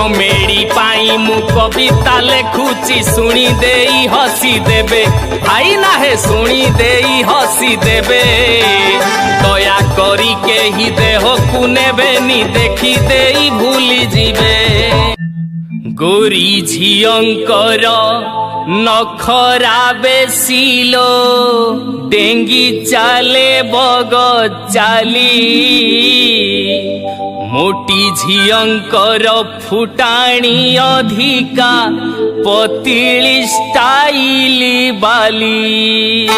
comedy पाई मु कविता लेखुची सुनी देई हसी देबे भाई ना हे सुनी देई हसी देबे दया करी के ही देह को नेबेनी देखी देई भूली जीवे गोरी झियंकर नखरा बेसिलो डेंगी चाले बग चाली मोटी झियंकर फुटाणी अधिका पतिली स्टाइली बाली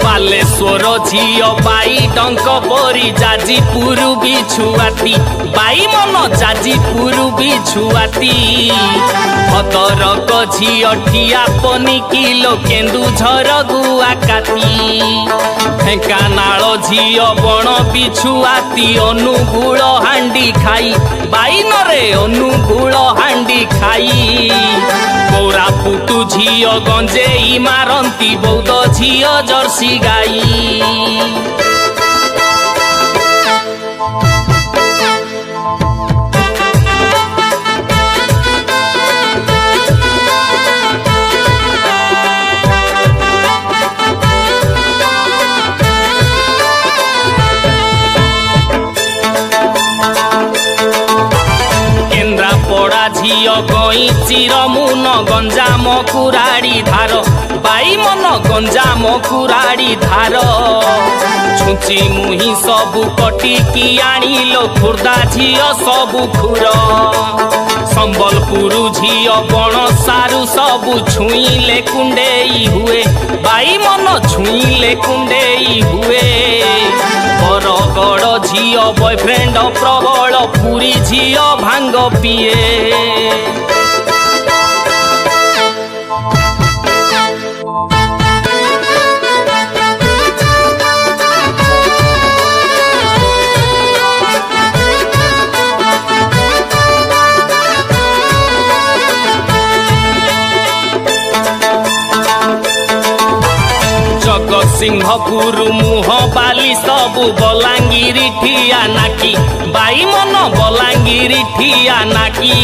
बालेश्वर झियो बाई डंक परी जाजीपुर भी छुआती बाई मन जाजीपुर भी छुआती भद्रक झियो ठिया पनी किलो केन्दुझर गुआ काती ढेंकानाल झियो बण बिछुआती अनुगुल हांडी खाई बाई नरे अनुगुल हांडी खाई कोरापुट झियो गंजेई मारंती बौद्ध झियो जर्सी गाई झियो गई चिरमुन गंजाम कुराड़ी धार बाई मन गंजाम कुराड़ी धार छुची मुही सबु कटिकी आनिलो खुर्दा झियो सबु खुर संबलपुर झियो बण सारू सबु छुईले कुंडेई हुए बाई मन छुईले कुंडेई हुए बरगड़ झियो बॉयफ्रेंड प्रबल पुरी झियो भांग पिए सिंहपुर मुह बाली सबु बलांगीर ठिया नाकी बाई मन बलांगीर ठिया नाकी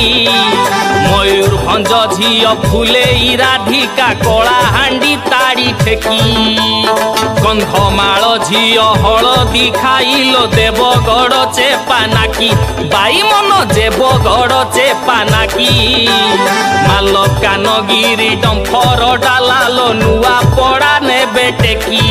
मयूरभंज झियो फुले राधिका कला हांडी ताड़ी ठेकी कंधमाल झियो हलदी खाइलो देवगढ़ चेपा नाकी बाई मन देवगढ़ चेपा नाकी मालकानगिरी डंफर डालालो नुआ पड़ा ने बेटेकी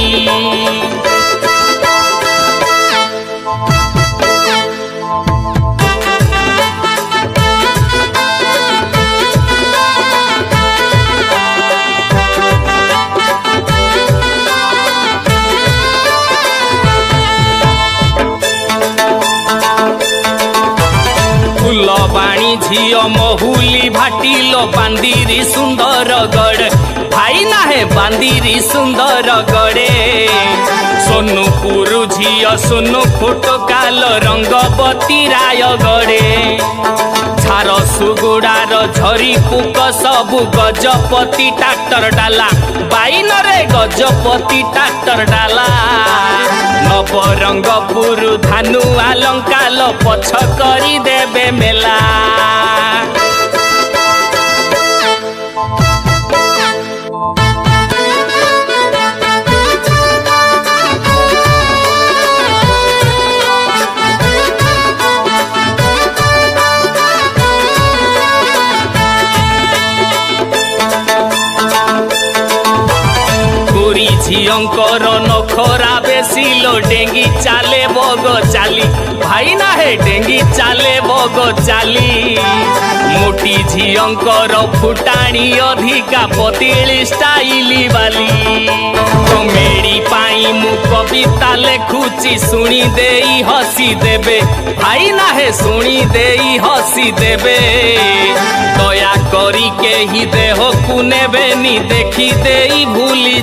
फुलबाणी झियो महुली भाटिलो बांदीरी सुंदर गढ़ भाई ना है बांदीरी सुंदर गड़े सोनुपुर झियो सोनु फुटकाल रंगपति राय गड़े झारसुगुड़ार झरी पुक सबु गजपति ट्रैक्टर डाला बाई नरे गजपति ट्रैक्टर डाला नवरंगपुर धानु आलंकाल पछ करी देबे मेला झियंकर नखरा बेसिलो डेंगी चाले बग चाली भाई ना है डेंगी चाले बग चाली मोटी झियंकर फुटाणी अधिका पतिली स्टाइली बाली कमेडी पाई मु कविता लेखुची बेसी शुणी देई हसी देबे भाई नाहे शुणी देई हसी देबे दया करी के ही देह कुनेबे नी देखी देई भूली